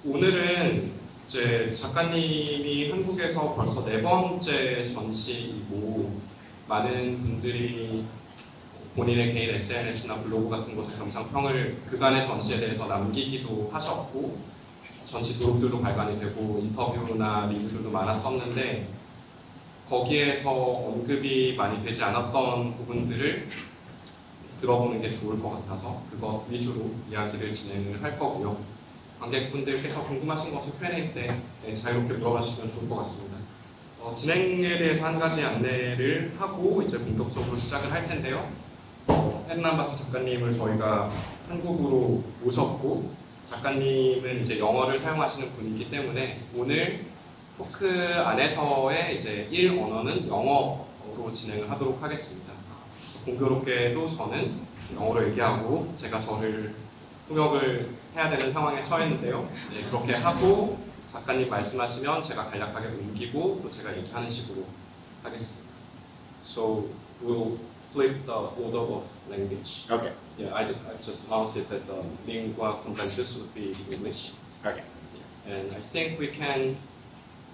오늘은 이제 작가님이 한국에서 벌써 4번째 전시이고 많은 분들이 본인의 개인 SNS나 블로그 같은 곳에 감상평을 그간의 전시에 대해서 남기기도 하셨고 전시 기록들도 발간이 되고 인터뷰나 리뷰들도 많았었는데 거기에서 언급이 많이 되지 않았던 부분들을 들어보는 게 좋을 것 같아서 그것 위주로 이야기를 진행을 할 거고요. 관객분들께서 궁금하신 것을 Q&A 때 자유롭게 물어봐 주시면 좋을 것 같습니다. 진행에 대해서 한 가지 안내를 하고 이제 본격적으로 시작을 할 텐데요. 헤르난바스 작가님을 저희가 한국으로 모셨고 작가님은 이제 영어를 사용하시는 분이기 때문에 오늘 토크 안에서의 이제 1언어는 영어로 진행을 하도록 하겠습니다. 공교롭게도 저는 영어로 얘기하고 제가 저를 통역을 해야 되는 상황에 처했는데요. 네, 그렇게 하고 작가님 말씀하시면 제가 간략하게 옮기고 또 제가 얘기하는 식으로 하겠습니다. So we'll flip the order of language. Okay. Yeah, I just announced it that the lingua franca's would be English. Okay. Yeah, and I think we can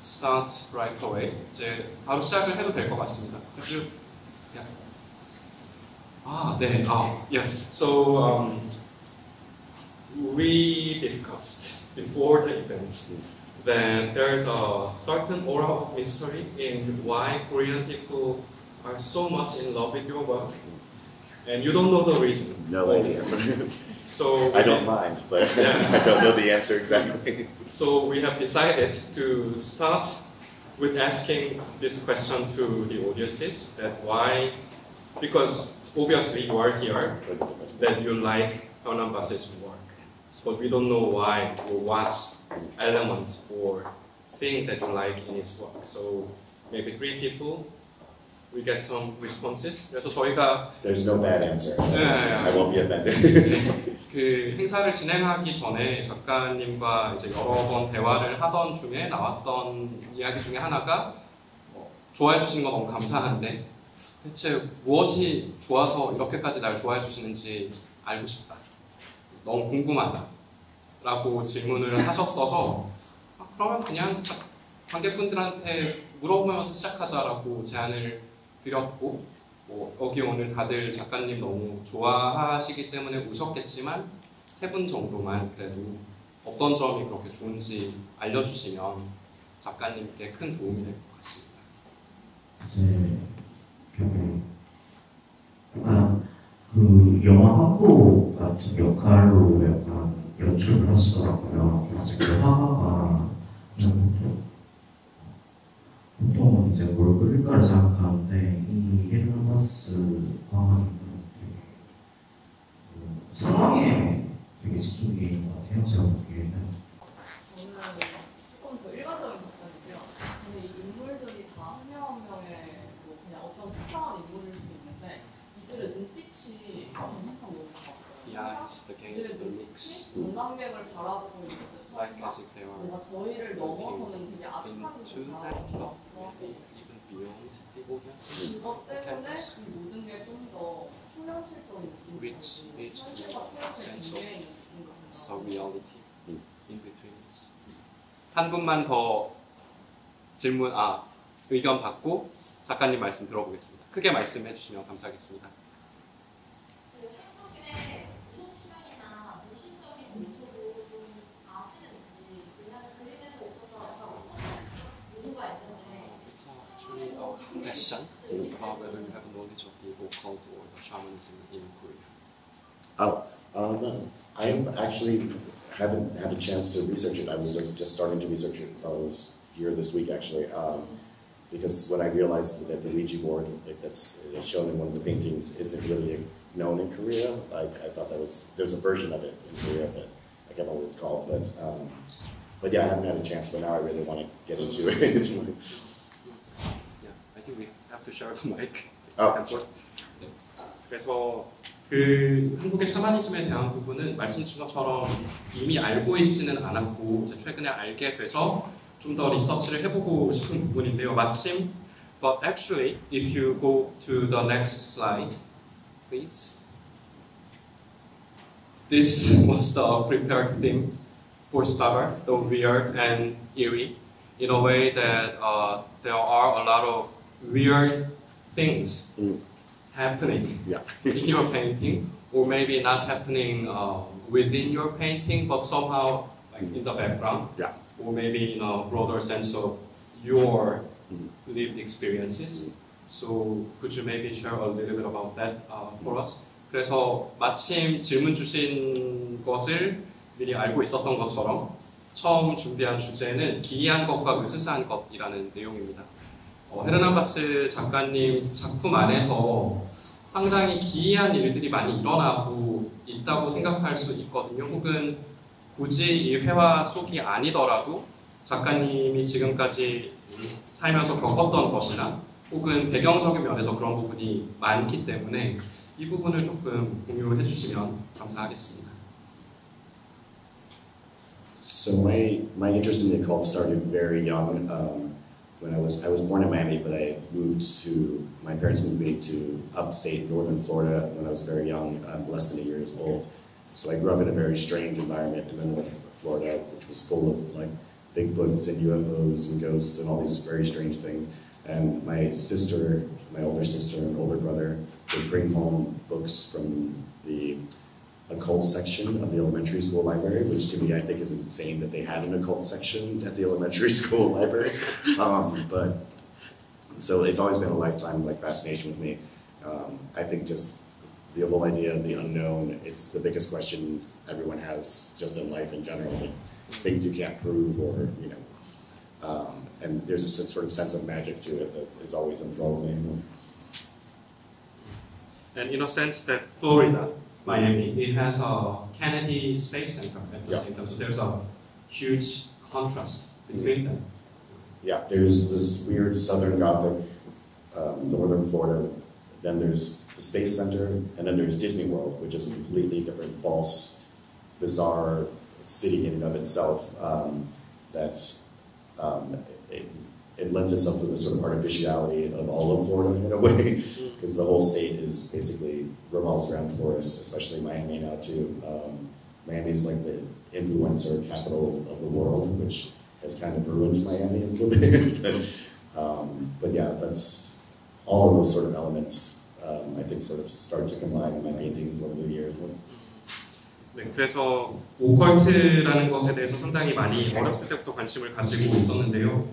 start right away. 이제 바로 시작을 해도 될 것 같습니다. Could you? Yeah. 네. Yes. So we discussed before the event that there's a certain aura of mystery in why Korean people are so much in love with your work, and you don't know the reason. No idea. So I don't mind, but I don't know the answer exactly. So we have decided to start with asking this question to the audiences, that why, because obviously you are here, that you like Herbnan's work, but we don't know why or what element or thing that you like in his work. So maybe 3 people, we get some responses. 그래서 저희가 There's no bad answer. I won't be offended. 그 행사를 진행하기 전에 작가님과 이제 여러 번 대화를 하던 중에 나왔던 이야기 중에 하나가 좋아해 주시는 거 너무 감사한데 대체 무엇이 좋아서 이렇게까지 날 좋아해 주시는지 알고 싶다. 너무 궁금하다. 라고 질문을 하셨어서 그러면 그냥 관객분들한테 물어보면서 시작하자라고 제안을 드렸고 여기 오늘 다들 작가님 너무 좋아하시기 때문에 오셨겠지만 3분 정도만 그래도 어떤 점이 그렇게 좋은지 알려주시면 작가님께 큰 도움이 될 것 같습니다. 약간 그 영화 광고 같은 역할로 약간 연출을 하시더라고요. 그래서 그 화가가 보통은 이제 뭘 그릴까를 생각하는데 이 헤르난바스 화가는 상황에 되게 집중이 것 같아요. 제가 보기에는. 저는 조금 더 일반적인 답변인데요. 근데 이 인물들이 다 한 명 한 명의 뭐 그냥 어떤 특정한 인물일 수 있는데 이들의 눈빛이 저는 항상 너무 좋았어요. 이들의 눈빛이 관광객을 바라보고 있는 듯하지만 뭔가 저희를 넘어서는 되게 아득하게 바라보고 그것 때문에 이 모든 게 좀 더 초현실적인 느낌이 현실과 초현실의 관계인 것 같아요. 한 분만 더 질문, 의견 받고 작가님 말씀 들어보겠습니다. 크게 말씀해 주시면 감사하겠습니다. 한국의 소시장이나 무신적인 요소도 좀 아시는지, 왜냐하면 그림에서 있어서 약간 어떤 요소가 있는데 question about whether you have knowledge of the occult or shamanism in Korea. I actually haven't had a chance to research it. I was just starting to research it while I was here this week, actually, because when I realized that the Ouija board that's shown in one of the paintings isn't really known in Korea, I thought there's a version of it in Korea, but I can't remember what it's called. But yeah, I haven't had a chance, but now I really want to get into it. I think we have to share the mic. Sure. 네. 그래서 그 한국의 샤머니즘에 대한 부분은 말씀 주신 것처럼 이미 알고 있지는 않았고 이제 최근에 알게 돼서 좀 더 리서치를 해보고 싶은 부분인데요. 마침, but actually, if you go to the next slide, please. This was the prepared theme for starter, though weird and eerie, in a way that there are a lot of weird things happening Yeah. in your painting, or maybe not happening within your painting, but somehow like in the background, Yeah. or maybe in a broader sense of your lived experiences. So could you maybe share a little bit about that for us? 그래서 마침 질문 주신 것을 미리 알고 있었던 것처럼 처음 준비한 주제는 기이한 것과 으스스한 것이라는 내용입니다. 헤르난 바스 작가님 작품 안에서 상당히 기이한 일들이 많이 일어나고 있다고 생각할 수 있거든요. 혹은 굳이 이 회화 속이 아니더라도 작가님이 지금까지 살면서 겪었던 것이나 혹은 배경적인 면에서 그런 부분이 많기 때문에 이 부분을 조금 공유해 주시면 감사하겠습니다. So my interest in the occult started very young. When I was born in Miami, but my parents moved me to upstate northern Florida when I was very young, less than 8 years old. So I grew up in a very strange environment in the north of Florida, which was full of like Bigfoots and UFOs and ghosts and all these very strange things. And my older sister and older brother would bring home books from the occult section of the elementary school library, which to me I think is insane that they had an occult section at the elementary school library. But so it's always been a lifetime like fascination with me. I think just the whole idea of the unknown, it's the biggest question everyone has just in life in general, like things you can't prove, or and there's a sort of sense of magic to it that is always enthralling me. And in a sense that Florida, Miami, it has a Kennedy Space Center at the same time, so there's a huge contrast between them. Yeah, there's this weird Southern Gothic, northern Florida, then there's the Space Center, and then there's Disney World, which is a completely different, false, bizarre city in and of itself. It lends itself to the sort of artificiality of all of Florida in a way, because the whole state is basically revolves around tourists, especially Miami now too. Miami is like the influencer capital of the world, which has kind of ruined Miami a little bit. But yeah, that's all of those sort of elements. I think sort of start to combine in my paintings over the years. 네, 그래서 오컬트라는 것에 대해서 상당히 많이 어렸을 때부터 관심을 가지고 있었는데요.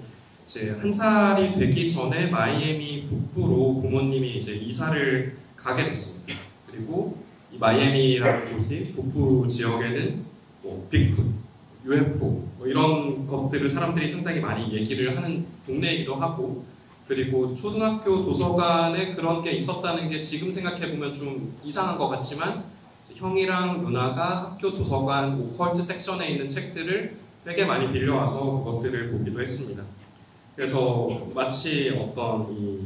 이제 1살이 되기 전에 마이애미 북부로 부모님이 이제 이사를 가게 됐습니다. 그리고 이 마이애미라는 곳이 북부 지역에는 뭐 빅풋, UFO 뭐 이런 것들을 사람들이 상당히 많이 얘기를 하는 동네이기도 하고, 그리고 초등학교 도서관에 그런 게 있었다는 게 지금 생각해보면 좀 이상한 것 같지만 형이랑 누나가 학교 도서관 오컬트 섹션에 있는 책들을 되게 많이 빌려와서 그것들을 보기도 했습니다. 그래서 마치 어떤 이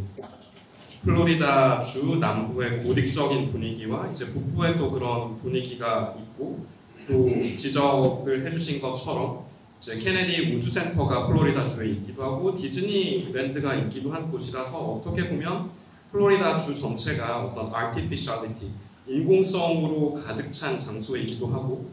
플로리다 주 남부의 고딕적인 분위기와 이제 북부에 또 그런 분위기가 있고, 또 지적을 해주신 것처럼 이제 케네디 우주센터가 플로리다 주에 있기도 하고 디즈니랜드가 있기도 한 곳이라서 어떻게 보면 플로리다 주 전체가 어떤 artificiality, 인공성으로 가득 찬 장소이기도 하고,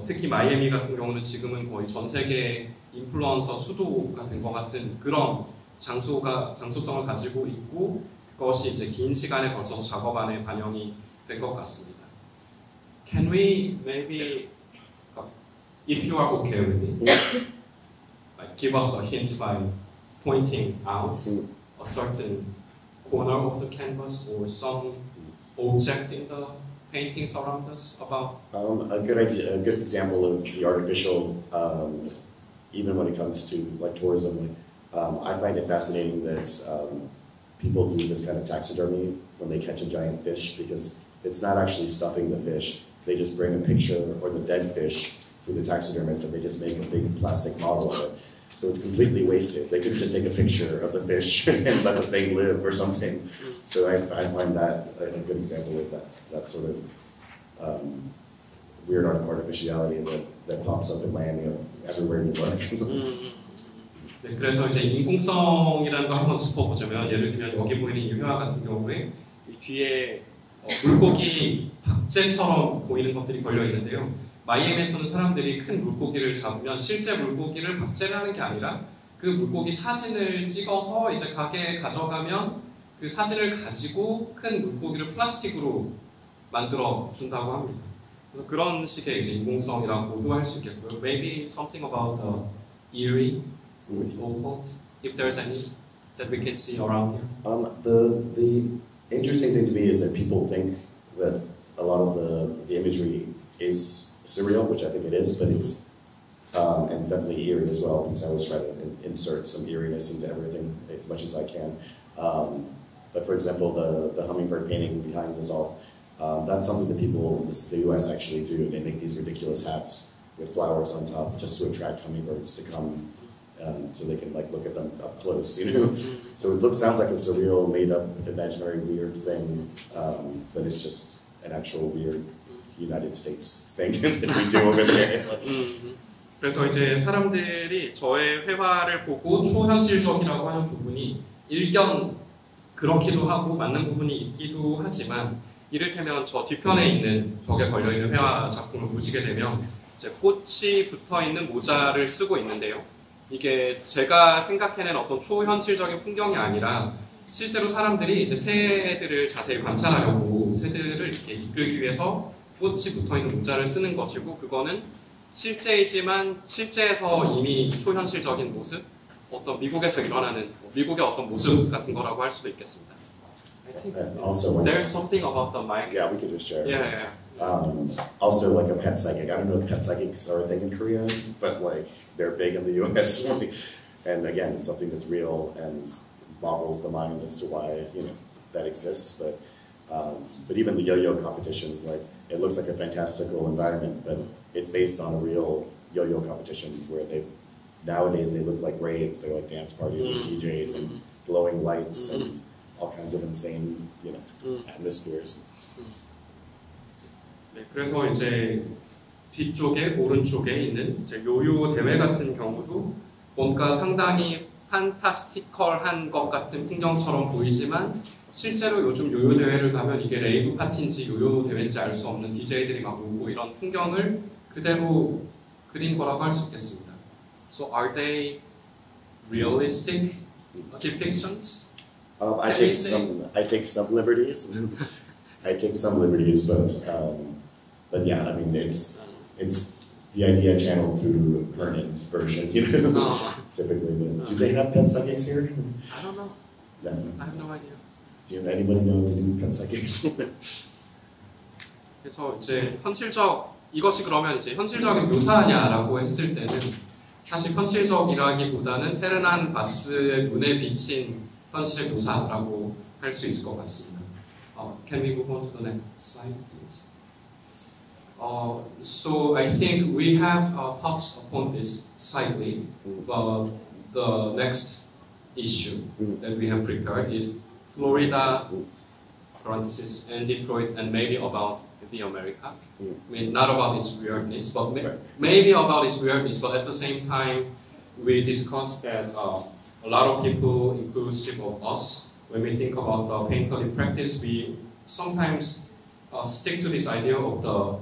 특히 마이애미 같은 경우는 지금은 거의 전 세계 인플루언서 수도가 된 것 같은 그런 장소성을 가지고 있고, 그것이 이제 긴 시간에 걸쳐서 작업 안에 반영이 된 것 같습니다. Can we maybe, if you are okay with it, like give us a hint by pointing out a certain corner of the canvas or some object in the paintings around us about? A good example of the artificial, even when it comes to like tourism. I find it fascinating that people do this kind of taxidermy when they catch a giant fish, because it's not actually stuffing the fish. They just bring a picture or the dead fish to the taxidermist, and they just make a big plastic model of it. So it's completely wasted. They could just take a picture of the fish and let the thing live or something. So I find that a good example of that sort of weird artificiality that pops up in Miami everywhere you look. 네, 그래서 이제 인공성이라는 걸 한번 짚어보자면, 예를 들면 여기 보이는 이 회화 같은 경우에 이 뒤에 물고기 박제처럼 보이는 것들이 걸려 있는데요. 마이애미에서는 사람들이 큰 물고기를 잡으면 실제 물고기를 박제를 하는 게 아니라 그 물고기 사진을 찍어서 이제 가게에 가져가면 그 사진을 가지고 큰 물고기를 플라스틱으로 만들어 준다고 합니다. 그래서 그런 식의 이제 인공성이라고도 할 수 있겠고요. Maybe something about the eerie, the occult, if there's any that we can see around here. The interesting thing to me is that people think that a lot of the imagery is surreal, which I think it is, but it's and definitely eerie as well, because I was trying to insert some eeriness into everything as much as I can. But for example, the hummingbird painting behind this all, that's something that people in the US actually do. They make these ridiculous hats with flowers on top just to attract hummingbirds to come so they can like look at them up close, you know. So it sounds like a surreal, made-up, imaginary, weird thing, but it's just an actual weird United States thing that we do over there. 그래서 이제 사람들이 저의 회화를 보고 초현실적이라고 하는 부분이 일견 그렇기도 하고 맞는 부분이 있기도 하지만 이를테면 저 뒤편에 있는 벽에 걸려있는 회화 작품을 보시게 되면 이제 꽃이 붙어있는 모자를 쓰고 있는데요. 이게 제가 생각해낸 어떤 초현실적인 풍경이 아니라 실제로 사람들이 이제 새들을 자세히 관찰하려고 새들을 이렇게 이끌기 위해서 꽃이 붙어있는 모자를 쓰는 것이고 그거는 실제이지만 실제에서 이미 초현실적인 모습, 어떤 미국에서 일어나는 미국의 어떤 모습 같은 거라고 할 수도 있겠습니다. I think Also, there's something about the mic. yeah, we could just share. Yeah. Also, like a pet psychic. I don't know if pet psychics are a thing in Korea, but like they're big in the U.S. And again, it's something that's real and boggles the mind as to why that exists. But even the yo-yo competitions, like it looks like a fantastical environment, but it's based on a real yo-yo competitions where nowadays they look like raves. They're like dance parties with DJs and glowing lights and all kinds of insane, atmospheres. 네, 그래서 이제 뒤쪽에 오른쪽에 있는 이제 요요 대회 같은 경우도 뭔가 상당히 판타스티컬한 것 같은 풍경처럼 보이지만 실제로 요즘 요요 대회를 가면 이게 레이브 파티인지 요요 대회인지 알 수 없는 DJ들이 막 오고 이런 풍경을 그대로 그린 거라고 할 수 있겠습니다. So are they realistic depictions? I take some liberties. I take some liberties, but yeah, I mean it's the idea channeled through Hernan's version, typically. But do they have pet psychics here? I don't know. No. I have no idea. Do anybody know if they do pet psychics? 그래서 이제 이것이 그러면 이제 현실적인 묘사냐라고 했을 때는 사실 현실적이라기보다는 헤르난 바스의 눈에 비친 현실의 묘사라고 할 수 있을 것 같습니다. Can we move on to the next slide, please? So I think we have touched upon this slightly, but the next issue that we have prepared is Florida, parenthesis, and Detroit, and maybe about the America. I mean, not about its weirdness, but maybe about its weirdness, but at the same time, we discussed that a lot of people, inclusive of us, when we think about the painterly practice, we sometimes stick to this idea of the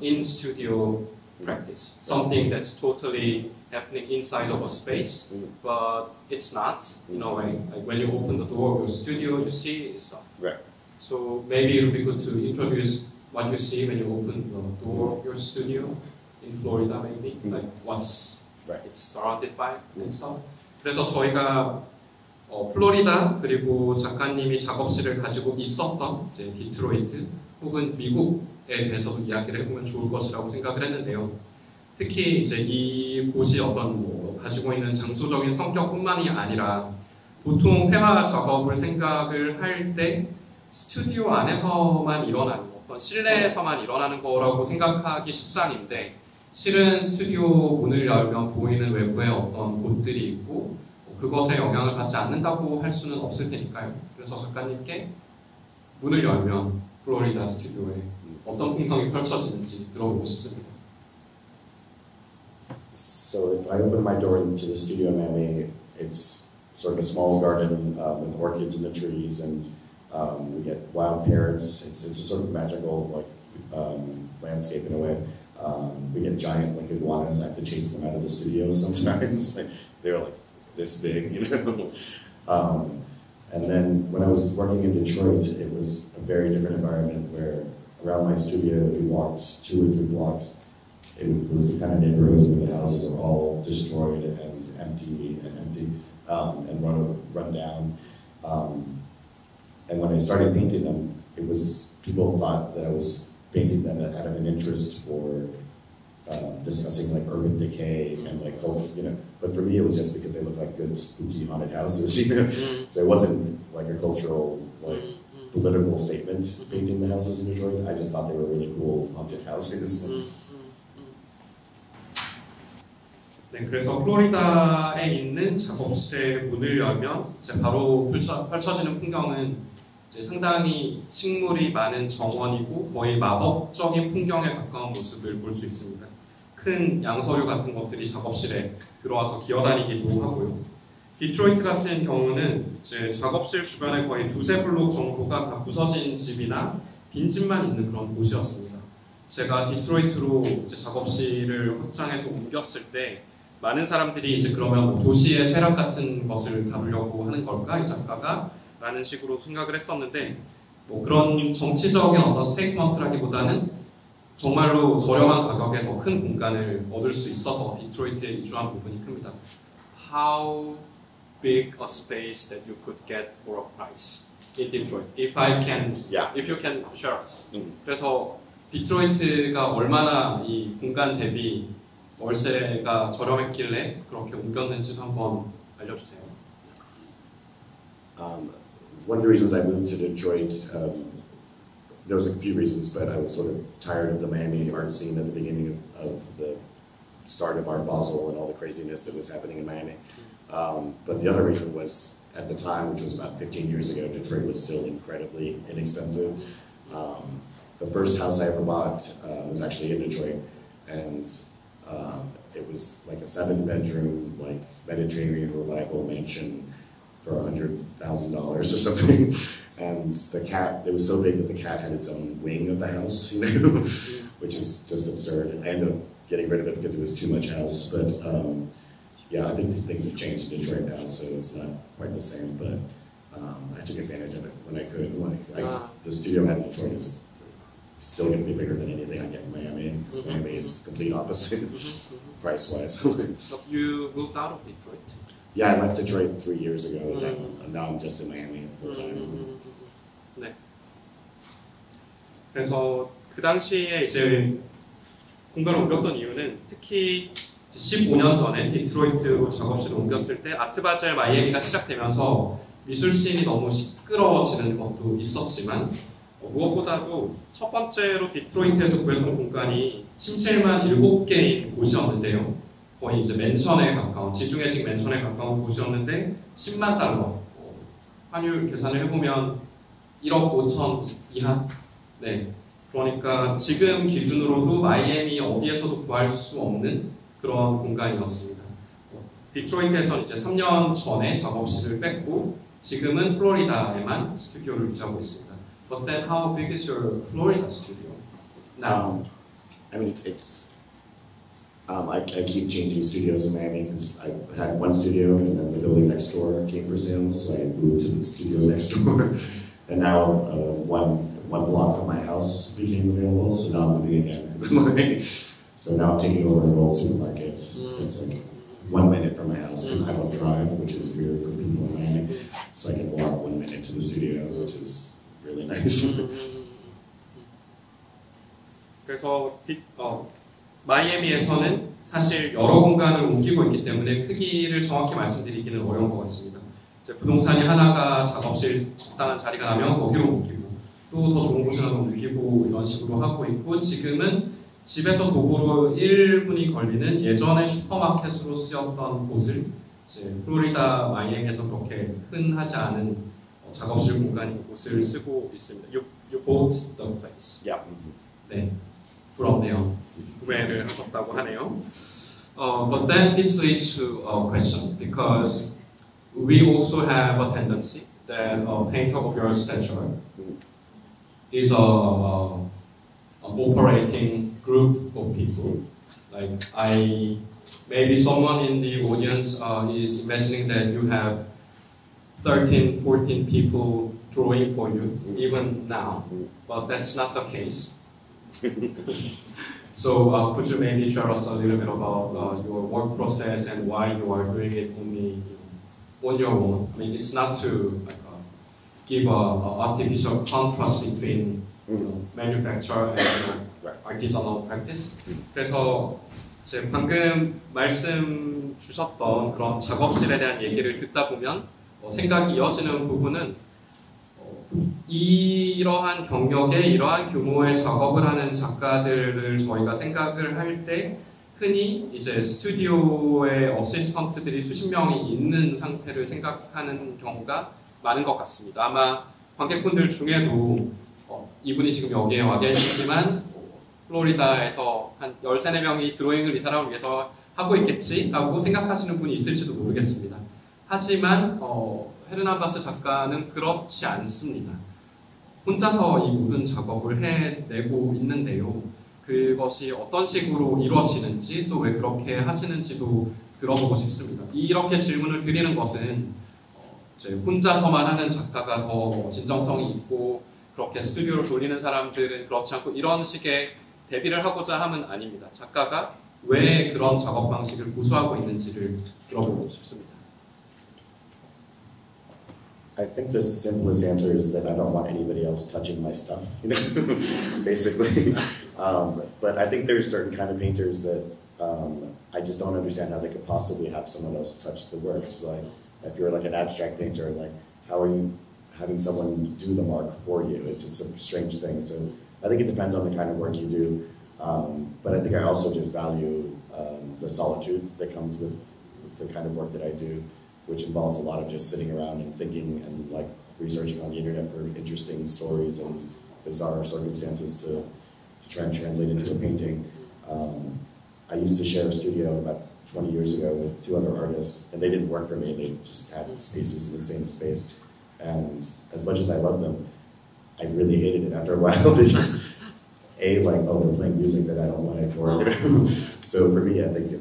in-studio practice, something that's totally happening inside of a space, but it's not, in a way. Like when you open the door of your studio, you see stuff. Right. So maybe it would be good to introduce what you see when you open the door of your studio in Florida, maybe, like what's it's surrounded by and stuff. 그래서 저희가 플로리다 그리고 작가님이 작업실을 가지고 있었던 이제 디트로이트 혹은 미국에 대해서도 이야기를 해보면 좋을 것이라고 생각을 했는데요. 특히 이제 이 곳이 어떤 가지고 있는 장소적인 성격뿐만이 아니라 보통 회화 작업을 생각을 할 때 스튜디오 안에서만 일어나는 어떤 실내에서만 일어나는 거라고 생각하기 십상인데 실은 스튜디오 문을 열면 보이는 외부에 어떤 곳들이 있고 그것에 영향을 받지 않는다고 할 수는 없을 테니까요. 그래서 작가님께 문을 열면 플로리다 스튜디오에 어떤 풍경이 펼쳐지는지 들어보고 싶습니다. So if I open my door into the studio in Miami, it's sort of a small garden with orchids in the trees, and we get wild parrots. It's a sort of magical landscape in a way. We get giant like iguanas. I have to chase them out of the studio sometimes. Like, they're like this big, you know. And then when I was working in Detroit, it was a very different environment where around my studio, if you walked 2 or 3 blocks, it was the kind of neighborhoods where the houses are all destroyed and empty and run down. And when I started painting them, it was, people thought that I was painting them out of an interest for discussing like urban decay and like culture, you know. But for me, it was just because they looked like good spooky haunted houses, you know. So it wasn't like a cultural, like political statement painting the houses in Detroit. I just thought they were really cool haunted houses. 네, 그래서 플로리다에 있는 작업실 문을 열면 이제 바로 펼쳐지는 풍경은 이제 상당히 식물이 많은 정원이고 거의 마법적인 풍경에 가까운 모습을 볼 수 있습니다. 큰 양서류 같은 것들이 작업실에 들어와서 기어다니기도 하고요. 디트로이트 같은 경우는 이제 작업실 주변에 거의 2-3 블록 정도가 다 부서진 집이나 빈집만 있는 그런 곳이었습니다. 제가 디트로이트로 이제 작업실을 확장해서 옮겼을 때 많은 사람들이 이제 그러면 뭐 도시의 쇠락 같은 것을 다루려고 하는 걸까 이 작가가 라는 식으로 생각을 했었는데 뭐 그런 정치적인 어떤 스테이트먼트라기보다는 정말로 저렴한 가격에 더 큰 공간을 얻을 수 있어서 디트로이트에 이주한 부분이 큽니다. How big a space that you could get for a price in Detroit? If you can share us. 그래서 디트로이트가 얼마나 이 공간 대비 월세가 저렴했길래 그렇게 옮겼는지도 한번 알려주세요. One of the reasons I moved to Detroit, there was a few reasons, but I was sort of tired of the Miami art scene at the beginning of the start of Art Basel and all the craziness that was happening in Miami. But the other reason was, at the time, which was about 15 years ago, Detroit was still incredibly inexpensive. The first house I ever bought was actually in Detroit, and it was like a 7-bedroom, like Mediterranean reliable mansion for $100,000 or something. And the cat, it was so big that the cat had its own wing of the house, you know, which is just absurd. I ended up getting rid of it because it was too much house. But yeah, I think things have changed in Detroit now, so it's not quite the same. But I took advantage of it when I could. The studio at Detroit is still going to be bigger than anything I get in Miami. Because Miami is the complete opposite, price-wise. So you moved out of Detroit? Yeah, I left Detroit 3 years ago, and now I'm just in Miami full-time. 네. 그래서 그 당시에 이제 공간을 옮겼던 이유는 특히 15년 전에 디트로이트로 작업실을 옮겼을 때 아트바젤 마이애미가 시작되면서 미술씬이 너무 시끄러워지는 것도 있었지만 무엇보다도 첫 번째로 디트로이트에서 구했던 공간이 침실만 7개인 곳이었는데요. 거의 이제 맨션에 가까운, 지중해식 맨션에 가까운 곳이었는데 10만 달러. 환율 계산을 해보면 1억 5천 이하? 네. 그러니까 지금 기준으로도 마이애미 어디에서도 구할 수 없는 그런 공간이었습니다. 디트로이트에서는 이제 3년 전에 작업실을 뺐고 지금은 플로리다에만 스튜디오를 유지하고 있습니다. But then how big is your Florida studio now? I mean, I keep changing studios in Miami because I had one studio and then the building next door came for sale, so I moved to the studio next door. And now one block from my house became available, so now I'm moving again. So now I'm taking over an old supermarket. It's like 1 minute from my house because I don't drive, which is weird for people in Miami. So I can walk 1 minute to the studio, which is really nice. 그래서 마이애미에서는 사실 여러 공간을 옮기고 있기 때문에 크기를 정확히 말씀드리기는 어려운 것 같습니다. 이제 부동산이 하나가 작업실 적당한 자리가 나면 거기로 옮기고 또 더 좋은 곳이라도 옮기고 이런 식으로 하고 있고 지금은 집에서 도보로 1분이 걸리는 예전에 슈퍼마켓으로 쓰였던 곳을 이제 플로리다 마이애미에서 그렇게 흔하지 않은 작업실 공간인 곳을 쓰고 있습니다. You bought the place. Yeah. 네, 부럽네요. 구매를 하셨다고 하네요. But then this leads to a question because we also have a tendency that a painter of your stature is an operating group of people. Like maybe someone in the audience is imagining that you have 13, 14 people drawing for you, even now, but that's not the case. So could you maybe share us a little bit about your work process and why you are doing it only on your own? I mean, it's not to give a artificial contrast between manufacture and artisanal practice. 그래서 이제 방금 말씀 주셨던 그런 작업실에 대한 얘기를 듣다 보면 생각이 이어지는 부분은 이러한 경력에 이러한 규모의 작업을 하는 작가들을 저희가 생각을 할 때 흔히 이제 스튜디오에 어시스턴트들이 수십 명이 있는 상태를 생각하는 경우가 많은 것 같습니다. 아마 관객분들 중에도 이분이 지금 여기에 와 계시지만 플로리다에서 한 13, 14명이 드로잉을 이 사람을 위해서 하고 있겠지 라고 생각하시는 분이 있을지도 모르겠습니다. 하지만 헤르난다스 작가는 그렇지 않습니다. 혼자서 이 모든 작업을 해내고 있는데요. 그것이 어떤 식으로 이루어지는지 또 왜 그렇게 하시는지도 들어보고 싶습니다. 이렇게 질문을 드리는 것은 혼자서만 하는 작가가 더 진정성이 있고 그렇게 스튜디오를 돌리는 사람들은 그렇지 않고 이런 식의 대비를 하고자 함은 아닙니다. 작가가 왜 그런 작업 방식을 고수하고 있는지를 들어보고 싶습니다. I think the simplest answer is that I don't want anybody else touching my stuff, you know, basically. But I think there's certain kind of painters that I just don't understand how they could possibly have someone else touch the works. Like, if you're like an abstract painter, like, how are you having someone do the mark for you? It's a strange thing. So I think it depends on the kind of work you do. But I think I also just value the solitude that comes with the kind of work that I do, which involves a lot of just sitting around and thinking and like researching on the internet for interesting stories and bizarre circumstances to try and translate into a painting. I used to share a studio about 20 years ago with 2 other artists, and they didn't work for me. They just had spaces in the same space. And as much as I loved them, I really hated it after a while because A, like, oh, they're playing music that I don't like, or so for me, I think the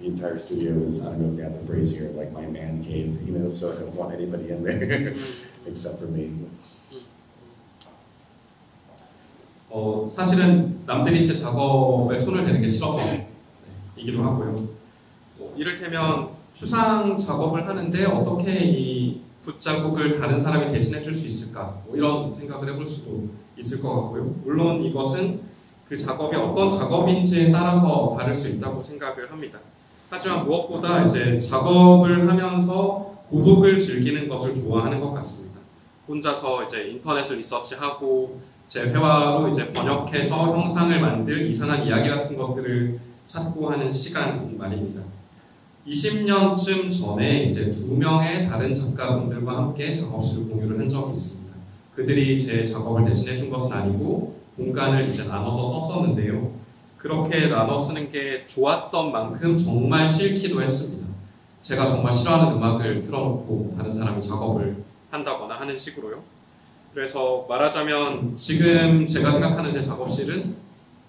entire studio is, I don't know if you have the phrase here, like my man cave, you know, so I don't want anybody in there except for me. 사실은 남들이 제 작업에 손을 대는 게 싫어서 이기도 하고요. 이를테면 추상 작업을 하는데 어떻게 이 붓자국을 다른 사람이 대신해 줄 수 있을까? 이런 생각을 해볼 수도 있을 것 같고요. 물론 이것은 그 작업이 어떤 작업인지에 따라서 다를 수 있다고 생각을 합니다. 하지만 무엇보다 이제 작업을 하면서 고독을 즐기는 것을 좋아하는 것 같습니다. 혼자서 이제 인터넷을 리서치하고 제 회화로 이제 번역해서 형상을 만들 이상한 이야기 같은 것들을 찾고 하는 시간 말입니다. 20년쯤 전에 이제 2명의 다른 작가분들과 함께 작업실을 공유를 한 적이 있습니다. 그들이 제 작업을 대신해 준 것은 아니고 공간을 이제 나눠서 썼었는데요. 그렇게 나눠 쓰는 게 좋았던 만큼 정말 싫기도 했습니다. 제가 정말 싫어하는 음악을 틀어놓고 다른 사람이 작업을 한다거나 하는 식으로요. 그래서 말하자면 지금 제가 생각하는 제 작업실은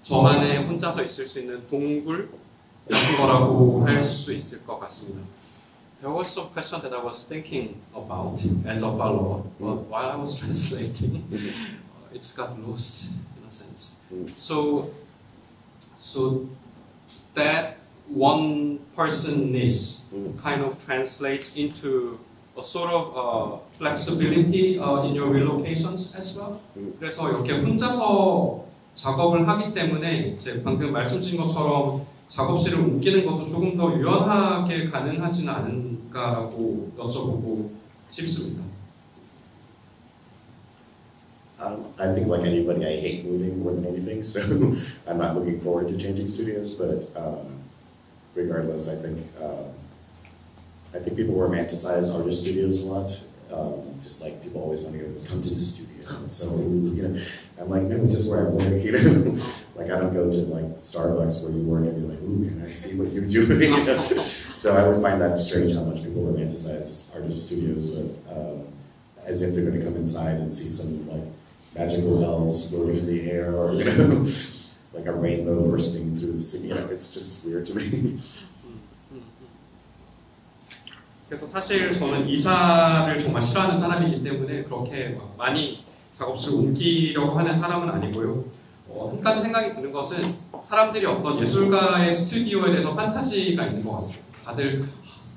저만의 혼자서 있을 수 있는 동굴 같은 거라고 할 수 있을 것 같습니다. There was some question that I was thinking about as a follower, but while I was translating, it's got lost in a sense. So that one personness kind of translates into a sort of flexibility in your relocations as well. 그래서 이렇게 혼자서 작업을 하기 때문에 이제 방금 말씀 주신 것처럼 작업실을 옮기는 것도 조금 더 유연하게 가능하지는 않은가라고 여쭤보고 싶습니다. I think like anybody, I hate moving more than anything, so I'm not looking forward to changing studios, but regardless, I think people romanticize artist studios a lot. Just like people always want to come to the studio. So, you know, I'm like, no, just where I work, you know. Like, I don't go to like Starbucks where you work and you're like, ooh, can I see what you're doing? So I always find that strange how much people romanticize artist studios with, as if they're going to come inside and see some like magical elves floating in the air, or you know. like a rainbow bursting through the city. You know, it's just weird to me. 그래서 사실 저는 이사를 정말 싫어하는 사람이기 때문에 그렇게 막 많이 작업실을 옮기려고 하는 사람은 아니고요. 한 가지 생각이 드는 것은 사람들이 어떤 예술가의 스튜디오에 대해서 판타지가 있는 것 같습니다. 다들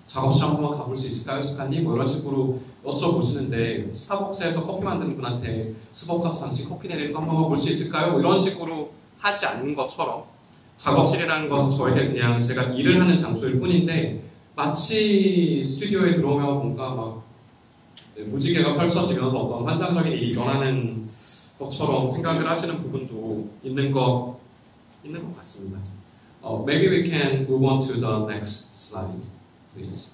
작업실 한번 가볼 수 있을까요, 작가님? 뭐 이런 식으로 여쭤보시는데 스타벅스에서 커피 만드는 분한테 스벅 가서 당신 커피 내리는 거 한번 볼 수 있을까요? 뭐 이런 식으로 하지 않는 것처럼 작업실이라는 것은 저에게 그냥 제가 일을 하는 장소일 뿐인데 마치 스튜디오에 들어오면 뭔가 막 무지개가 펼쳐지면서 어떤 환상적인 일이 일어나는 것처럼 생각을 하시는 부분도 있는 것 같습니다. Maybe we can move on to the next slide, please.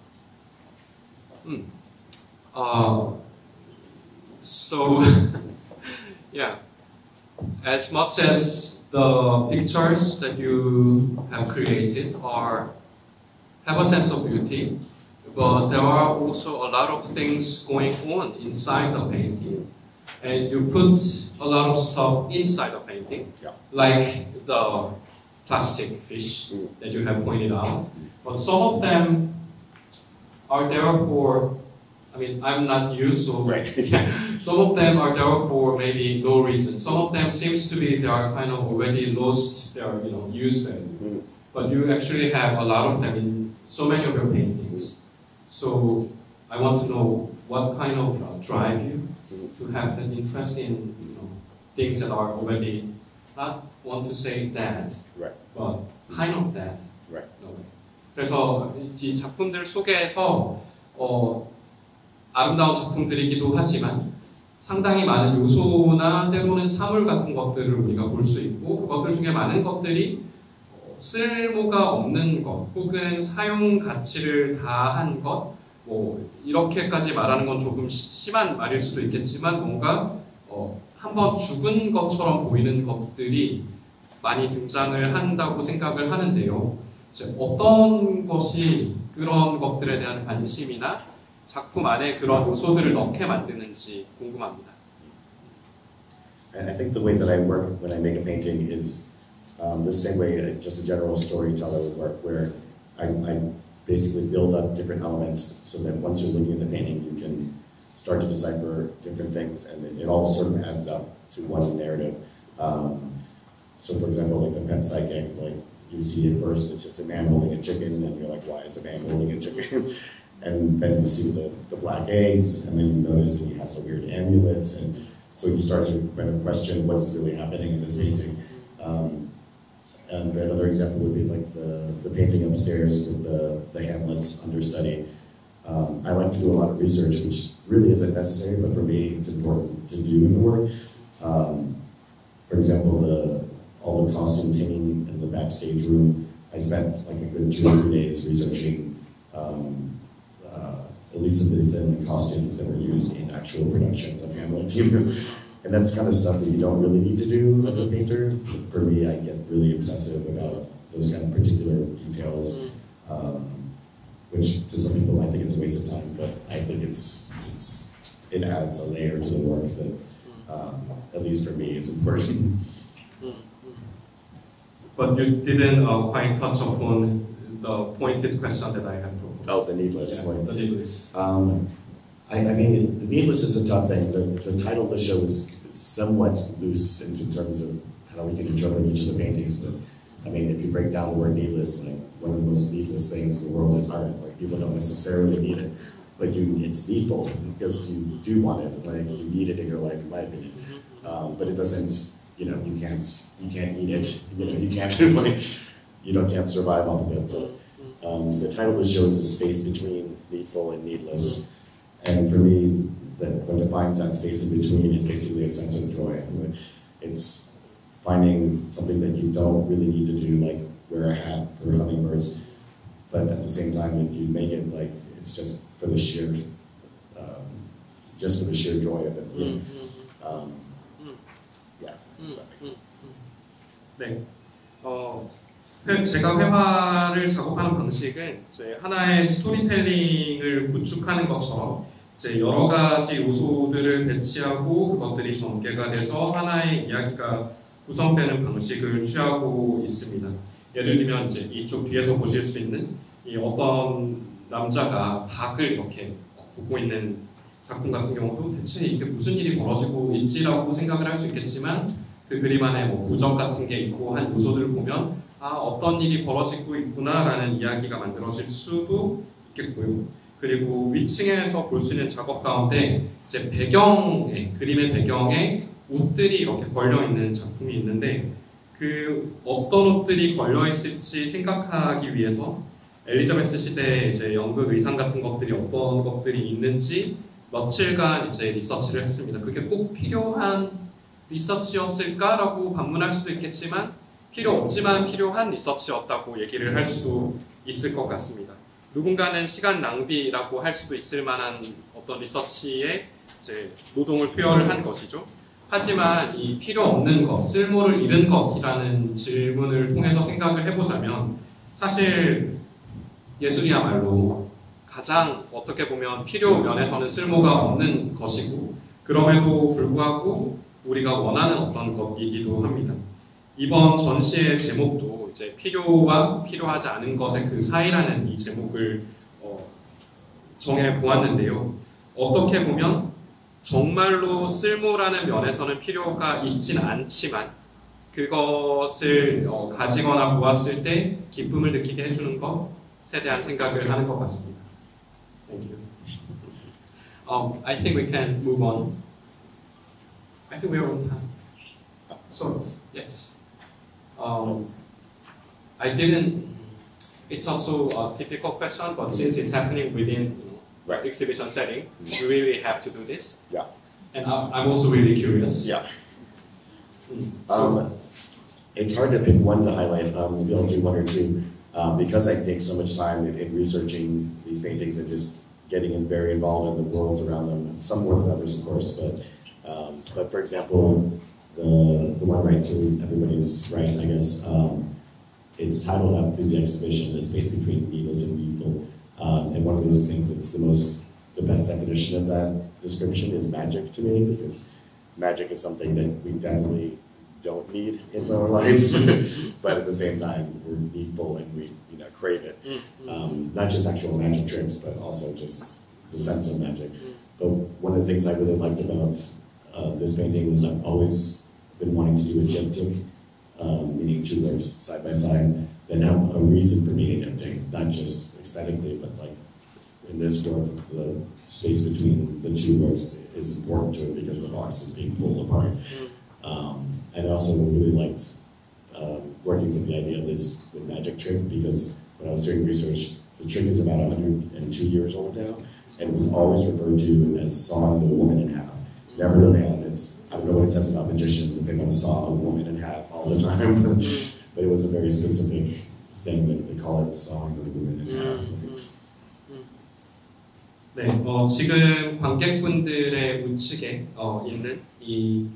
So, yeah, as much as the pictures that you have created have a sense of beauty, but there are also a lot of things going on inside the painting. And you put a lot of stuff inside the painting, like the plastic fish that you have pointed out. But some of them are there for, I mean, I'm not you, so some of them are there for maybe no reason. Some of them seems to be they are kind of already lost their use value. But you actually have a lot of them in so many of your paintings. So I want to know what kind of drive you to have that interest in things that are already not want to say that, but kind of that. 그래서 이 작품들 속에서 아름다운 작품들이기도 하지만 상당히 많은 요소나 때로는 사물 같은 것들을 우리가 볼 수 있고 그것들 중에 많은 것들이 쓸모가 없는 것 혹은 사용 가치를 다한 것 뭐 이렇게까지 말하는 건 조금 심한 말일 수도 있겠지만 뭔가 한번 죽은 것처럼 보이는 것들이 많이 등장을 한다고 생각을 하는데요. 어떤 것이 그런 것들에 대한 관심이나 작품 안에 그런 요소들을 넣게 만드는지 궁금합니다. And I think the way that I work when I make a painting is the same way just a general storyteller would work, where I basically build up different elements so that once you're looking at the painting, you can start to decipher different things, and it all sort of adds up to one narrative. So, for example, like the Pet Psychic, like you see at first it's just a man holding a chicken, and you're like, why is a man holding a chicken? And then you see the black eggs, and then you notice that he has some weird amulets, and so you start to kind of question what's really happening in this painting. And another example would be like the painting upstairs with the Hamlet's understudy. I like to do a lot of research, which really isn't necessary, but for me it's important to do in the work. For example, all the costumes hanging in the backstage room, I spent like a good 2 or 3 days researching Elizabethan costumes that were used in actual productions of Hamlet. And that's kind of stuff that you don't really need to do as a painter. For me, I get really obsessive about those kind of particular details, which to some people I think it's a waste of time, but I think it adds a layer to the work that, at least for me, is important. But you didn't quite touch upon the pointed question that I had proposed. Oh, the needless. Yeah, the needless. I mean, the needless is a tough thing. The title of the show is somewhat loose in terms of how we can interpret each of the paintings. But I mean, if you break down the word needless, like one of the most needless things in the world is art. Like people don't necessarily need it, but it's needful because you do want it. Like you need it in your life, in my opinion. But it doesn't. You can't eat it. You can't can't survive off of it. But the title of the show is the space between needful and needless. And for me, what defines that space in between is basically a sense of joy. It's finding something that you don't really need to do, like wear a hat for hummingbirds, but at the same time, if you make it like it's just for the sheer joy of it. 네. 제가 회화를 작업하는 방식은 하나의 스토리텔링을 구축하는 것처럼 여러 가지 요소들을 배치하고 그것들이 전개가 돼서 하나의 이야기가 구성되는 방식을 취하고 있습니다. 예를 들면 이제 이쪽 뒤에서 보실 수 있는 이 어떤 남자가 닭을 이렇게 보고 있는 작품 같은 경우도 대체 이게 무슨 일이 벌어지고 있지라고 생각을 할 수 있겠지만 그 그림 안에 뭐 부적 같은 게 있고 한 요소들을 보면 아 어떤 일이 벌어지고 있구나라는 이야기가 만들어질 수도 있겠고요. 그리고 위층에서 볼 수 있는 작업 가운데 이제 배경에 그림의 배경에 옷들이 이렇게 걸려 있는 작품이 있는데 그 어떤 옷들이 걸려 있을지 생각하기 위해서 엘리자베스 시대 이제 연극 의상 같은 것들이 어떤 것들이 있는지 며칠간 이제 리서치를 했습니다. 그게 꼭 필요한 리서치였을까라고 반문할 수도 있겠지만 필요 없지만 필요한 리서치였다고 얘기를 할 수도 있을 것 같습니다. 누군가는 시간 낭비라고 할 수도 있을 만한 어떤 리서치에 이제 노동을 투여를 한 것이죠. 하지만 이 필요 없는 것, 쓸모를 잃은 것이라는 질문을 통해서 생각을 해보자면 사실 예술이야말로 가장 어떻게 보면 필요 면에서는 쓸모가 없는 것이고 그럼에도 불구하고 우리가 원하는 어떤 것이기도 합니다. 이번 전시의 제목도 이제 필요와 필요하지 않은 것의 그 사이라는 이 제목을 정해 보았는데요. 어떻게 보면 정말로 쓸모라는 면에서는 필요가 있진 않지만 그것을 가지거나 보았을 때 기쁨을 느끼게 해주는 것에 대한 생각을 하는 것 같습니다. Thank you. I think we can move on. I think we're on time. Sort of, yes. I didn't. It's also a difficult question, but since it's happening within Right. exhibition setting, we really have to do this. Yeah. And I'm also really curious. Yeah. So, It's hard to pick one to highlight. Maybe I'll do one or two. Because I take so much time in researching these paintings and just getting very involved in the worlds around them. Some more than others, of course, but for example, the one right to everybody's right, I guess, it's titled out through the exhibition, The Space Between Needless and Needful. And one of those things that's the best definition of that description is magic to me, because magic is something that we definitely don't need in our lives, but at the same time we're needful and we crave it. Not just actual magic tricks, but also just the sense of magic. But one of the things I really liked about this painting is I've always been wanting to do a diptych, meaning two works side by side that have a reason for being a diptych, not just aesthetically, but like in this work, the space between the two works is important to it because the box is being pulled apart. And I also really liked working with the idea of this magic trick, because when I was doing research, the trick is about 102 years old now, and it was always referred to as sawing the woman in half. Never the man. I don't know what it says about magicians if they want to saw a woman in half all the time, but it was a very specific thing that they call it sawing the woman in half. 네, 지금 관객분들의 우측에 있는 이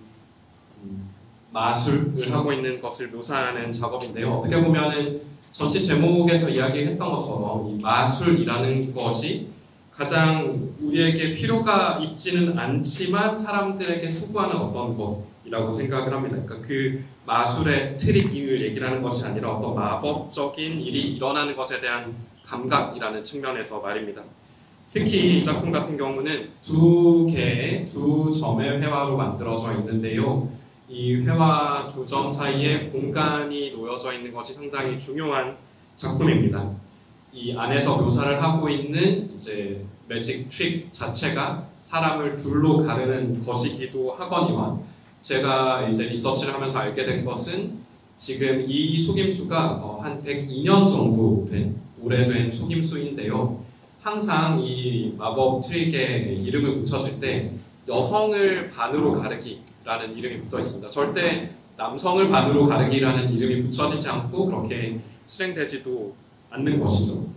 마술을 하고 있는 것을 묘사하는 작업인데요. 어떻게 보면은 전시 제목에서 이야기했던 것처럼 이 마술이라는 것이 가장 우리에게 필요가 있지는 않지만 사람들에게 소구하는 어떤 것이라고 생각을 합니다. 그러니까 그 마술의 트릭을 얘기를 하는 것이 아니라 어떤 마법적인 일이 일어나는 것에 대한 감각이라는 측면에서 말입니다. 특히 이 작품 같은 경우는 두 점의 회화로 만들어져 있는데요. 이 회화 두 점 사이에 공간이 놓여져 있는 것이 상당히 중요한 작품입니다. 이 안에서 묘사를 하고 있는 이제 매직 트릭 자체가 사람을 둘로 가르는 것이기도 하거니와 제가 이제 리서치를 하면서 알게 된 것은 지금 이 속임수가 한 102년 정도 된 오래된 속임수인데요. 항상 이 마법 트릭에 이름을 붙여줄 때 여성을 반으로 가르기라는 이름이 붙어 있습니다. 절대 남성을 반으로 가르기라는 이름이 붙여지지 않고 그렇게 실행되지도 않는 것이죠.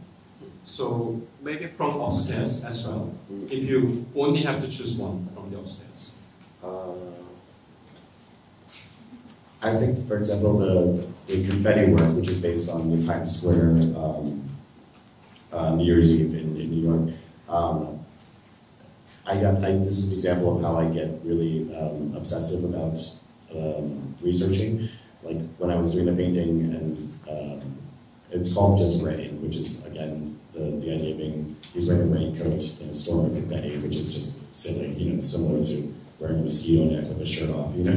So maybe from upstairs as well, if you only have to choose one from the upstairs. I think, for example, the confetti work, which is based on the Times Square New Year's Eve in New York. This is an example of how I get really obsessive about researching. Like when I was doing the painting, and it's called Just Rain, which is again the idea being he's wearing a raincoat in a storm of confetti, which is just silly, you know, similar to wearing a mosquito net with a shirt off, you know,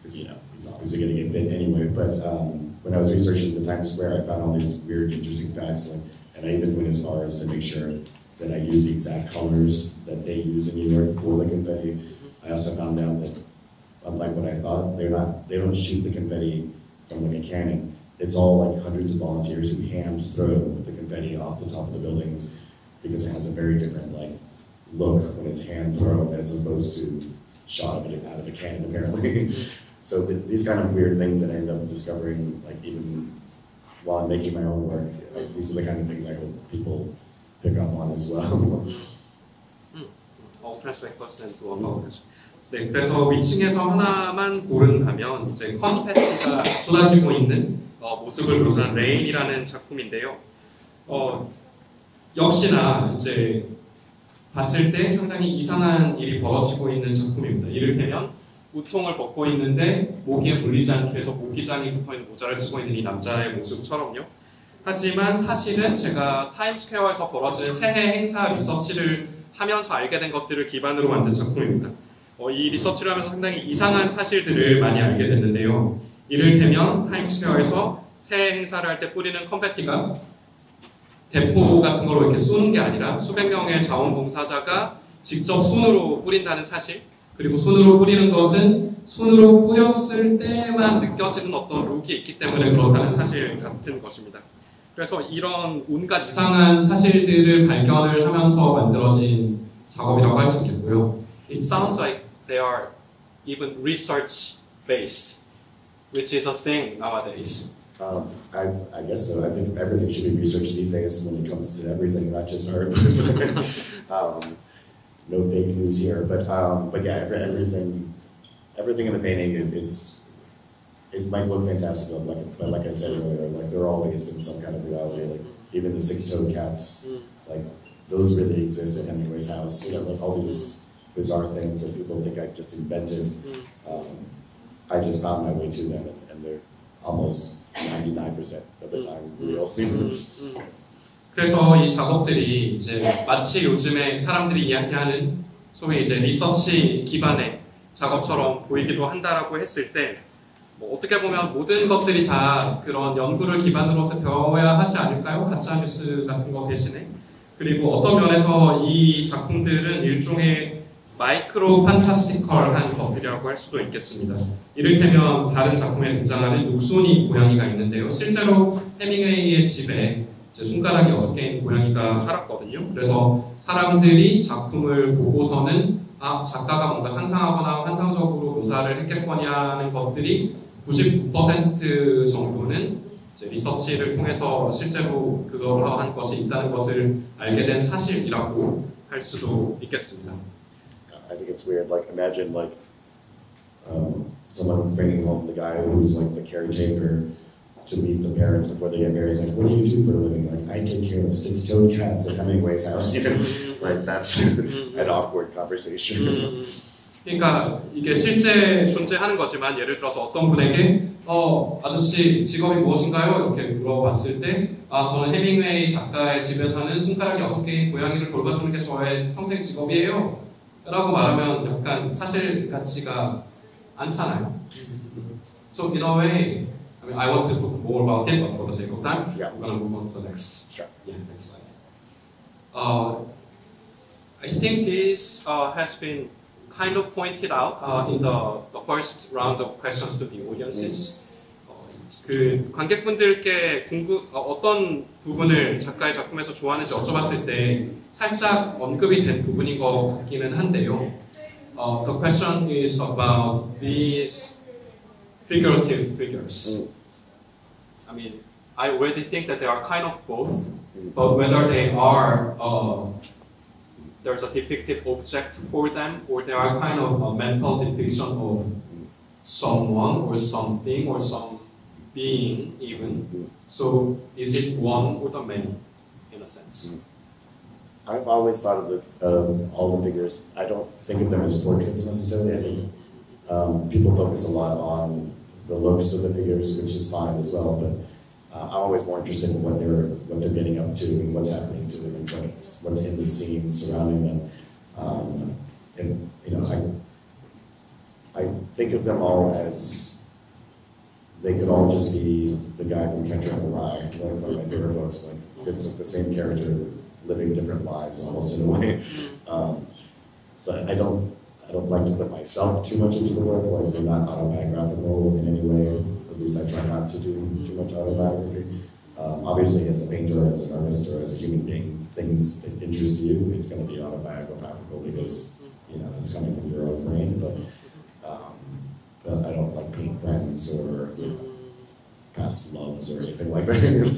because you know he's obviously going to get bit anyway. But when I was researching the Times Square, I found all these weird, interesting facts, like, and I even went as far as to make sure that I use the exact colors that they use in New York for the confetti. I also found out that, unlike what I thought, they don't shoot the confetti from like a cannon. It's all like hundreds of volunteers who hand throw the confetti off the top of the buildings, because it has a very different like look when it's hand thrown as opposed to shot out of a cannon, apparently. So these kind of weird things that I end up discovering, like even while I'm making my own work, like, these are the kind of things I hope people pick up on as well. I'll translate first and to about it. 네, 그래서 위층에서 하나만 고른다면 이제 컨페티가 쏟아지고 있는 모습을 묘사한 레인이라는 작품인데요. 역시나 이제 봤을 때 상당히 이상한 일이 벌어지고 있는 작품입니다. 이를테면 우통을 벗고 있는데 모기에 물리지 않게 해서 모기장이 붙어있는 모자를 쓰고 있는 이 남자의 모습처럼요. 하지만 사실은 제가 타임스퀘어에서 벌어진 새해 행사 리서치를 하면서 알게 된 것들을 기반으로 만든 작품입니다. 이 리서치를 하면서 상당히 이상한 사실들을 많이 알게 됐는데요. 이를테면 타임스퀘어에서 새해 행사를 할 때 뿌리는 컨페티가 대포 같은 걸로 이렇게 쏘는 게 아니라 수백 명의 자원봉사자가 직접 손으로 뿌린다는 사실, 그리고 손으로 뿌리는 것은 손으로 뿌렸을 때만 느껴지는 어떤 룩이 있기 때문에 그렇다는 사실 같은 것입니다. 그래서 이런 온갖 이상한 사실들을 발견을 하면서 만들어진 작업이라고 할 수 있겠고요. It sounds like they are even research-based, which is a thing nowadays. I guess so. I think everything should be researched these days when it comes to everything, not just art. No fake news here, but yeah, everything in the painting it might look fantastical, but like I said earlier, like they're all based in some kind of reality. Like even the six-toed cats, like those really exist at Hemingway's house. You know, like all these bizarre things that people think I just invented. I just found my way to them, and they're almost 99% of the time real. 그래서 이 작업들이 이제 마치 요즘에 사람들이 이야기하는 소위 이제 리서치 기반의 작업처럼 보이기도 한다라고 했을 때, 뭐 어떻게 보면 모든 것들이 다 그런 연구를 기반으로 해서 되어야 하지 않을까요? 가짜 뉴스 같은 거 대신에. 그리고 어떤 면에서 이 작품들은 일종의 마이크로 판타스티컬한 것들이라고 할 수도 있겠습니다. 이를테면 다른 작품에 등장하는 육손이 고양이가 있는데요. 실제로 해밍웨이의 집에 손가락이 6개인 고양이가 살았거든요. 그래서 사람들이 작품을 보고서는 작가가 뭔가 상상하거나 환상적으로 묘사를 했겠거냐는 것들이 99% 정도는 리서치를 통해서 실제로 그러한 것이 있다는 것을 알게 된 사실이라고 할 수도 있겠습니다. I think it's weird. Like imagine like someone bringing home the guy who's like the caretaker to meet the parents before they get married. It's like, what do you do for a living? Like, I take care of six-toed cats at Hemingway's house. You know, like that's an awkward conversation. 그러니까 이게 실제 존재하는 거지만 예를 들어서 어떤 분에게 아저씨 직업이 무엇인가요? 이렇게 물어봤을 때 저는 해밍웨이 작가의 집에 사는 손가락이 6개인 고양이를 돌봐주는 게 저의 평생 직업이에요 라고 말하면 약간 사실 같지가 않잖아요. So in a way, I mean, I want to talk more about it, but for the sake of time, I'm going to move on to the next. Sure. Yeah, next slide. I think this has been kind of pointed out in the first round of questions to the audiences. 그 관객분들께 어떤 부분을 작가의 작품에서 좋아하는지 여쭤봤을 때 살짝 언급이 된 부분인 것 같기는 한데요. The question is about these figurative figures. I mean, I already think that they are kind of both, but whether they are there's a depicted object for them, or they are kind of a mental depiction of someone or something or some being even. So is it one or the many, in a sense? I've always thought of all the figures. I don't think of them as portraits necessarily. I think People focus a lot on the looks of the figures, which is fine as well, but I'm always more interested in what they're getting up to and what's happening to them and what's in the scene surrounding them. And you know, I think of them all as they could all just be the guy from Catcher in the Rye, like one of my favorite books. Like it's like the same character living different lives, almost in a way. So I don't like to put myself too much into the work. Like they're not autobiographical in any way. At least I try not to do too much autobiography. Obviously, as a painter, or as an artist, or as a human being, things that interest you, it's going to be autobiographical because you know it's coming from your own brain. But I don't like paint friends or past loves or anything like that.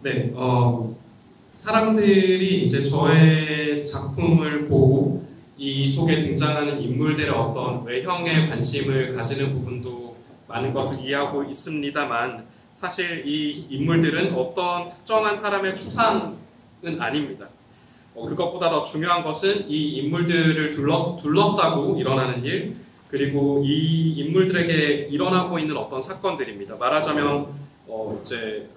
네, 사람들이 이제 저의 작품을 보고 이 속에 등장하는 인물들의 어떤 외형에 관심을 가지는 부분도 많은 것을 이해하고 있습니다만 사실 이 인물들은 어떤 특정한 사람의 추상은 아닙니다. 그것보다 더 중요한 것은 이 인물들을 둘러싸고 일어나는 일, 그리고 이 인물들에게 일어나고 있는 어떤 사건들입니다. 말하자면 이제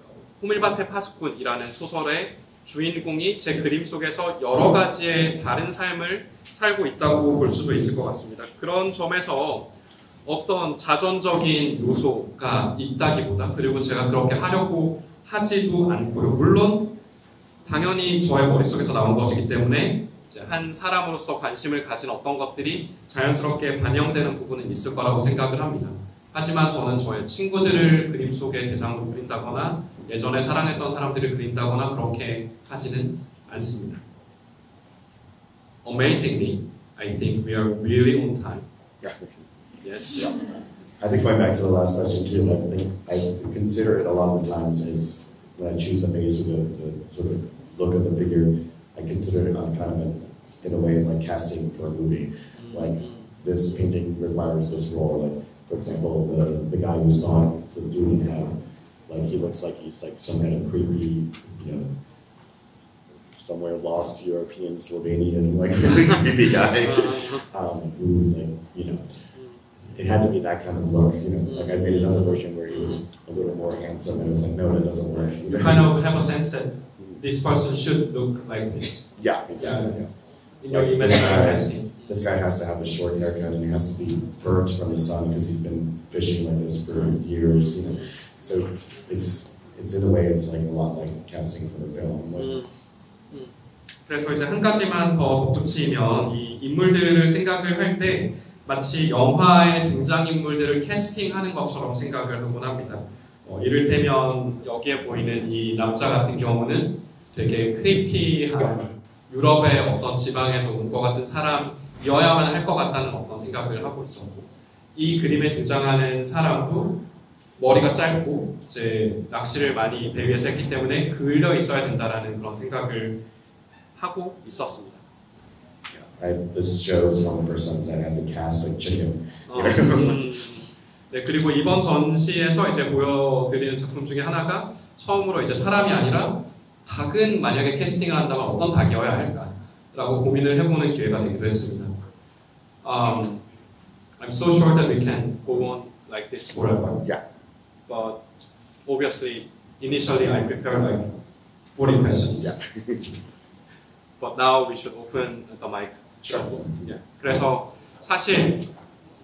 호밀밭의 파수꾼이라는 소설의 주인공이 제 그림 속에서 여러 가지의 다른 삶을 살고 있다고 볼 수도 있을 것 같습니다. 그런 점에서 어떤 자전적인 요소가 있다기보다, 그리고 제가 그렇게 하려고 하지도 않고요. 물론 당연히 저의 머릿속에서 나온 것이기 때문에 이제 한 사람으로서 관심을 가진 어떤 것들이 자연스럽게 반영되는 부분은 있을 거라고 생각을 합니다. 하지만 저는 저의 친구들을 그림 속의 대상으로 그린다거나 예전에 사랑했던 사람들을 그린다거나 그렇게 하지는 않습니다. Amazingly, I think we are really on time. Yes. Yeah. I think going back to the last question too, I consider it a lot of the times as when I choose the face or the sort of look of the figure, I consider it on kind of in a way like casting for a movie. Like this painting requires this role. Like for example, the guy who saw the dude in half, like he looks like he's like some kind of creepy, you know, somewhere lost European Slovenian like really creepy guy who like you know. It had to be that kind of look, you know. Like I made another version where he was a little more handsome, and it was like, no, that doesn't work. You kind of have a sense that this person should look like this. Yeah, exactly. Yeah. In your imagination. This guy has to have a short haircut, and he has to be burnt from the sun because he's been fishing like this for years. You know, so it's in a way it's like a lot like casting for a film. 그래서 이제 한 가지만 더 덧붙이면 이 인물들을 생각을 할 때. 마치 영화의 등장인물들을 캐스팅하는 것처럼 생각을 하곤 합니다. 이를테면 여기에 보이는 이 남자 같은 경우는 되게 크리피한 유럽의 어떤 지방에서 온 것 같은 사람이어야만 할 것 같다는 어떤 생각을 하고 있었고 이 그림에 등장하는 사람도 머리가 짧고 이제 낚시를 많이 배 위에서 했기 때문에 그을려 있어야 된다라는 그런 생각을 하고 있었습니다. This shows one of the first times I had to cast like chicken. 네, 그리고 이번 전시에서 이제 보여드리는 작품 중에 하나가 처음으로 이제 사람이 아니라 닭은 만약에 캐스팅을 한다면 어떤 닭이어야 할까라고 고민을 해보는 기회가 되기도 했습니다. I'm so sure that we can go on like this forever. Yeah. But obviously, initially I prepared like 40 questions. Yeah. But now we should open the mic. Sure. Yeah. 그래서 사실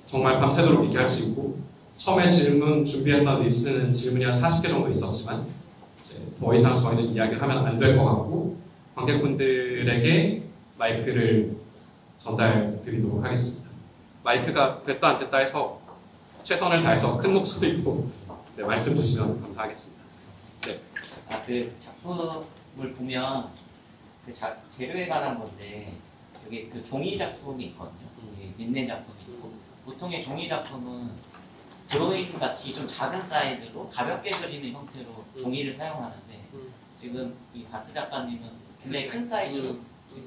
정말 밤새도록 얘기할 수 있고 처음에 질문 준비했던 리스트는 질문이 한 40개 정도 있었지만 이제 더 이상 저희는 이야기를 하면 안 될 것 같고 관객분들에게 마이크를 전달 드리도록 하겠습니다. 마이크가 됐다 안 됐다 해서 최선을 다해서 큰 목소리로 네, 말씀 주시면 감사하겠습니다. 네. 그 작품을 보면 그 재료에 관한 건데 여기 그 종이 작품이 있거든요. 린넨 작품이 있고 보통의 종이 작품은 드로잉 같이 좀 작은 사이즈로 가볍게 그리는 형태로 종이를 사용하는데 지금 이 바스 작가님은 굉장히 큰 사이즈로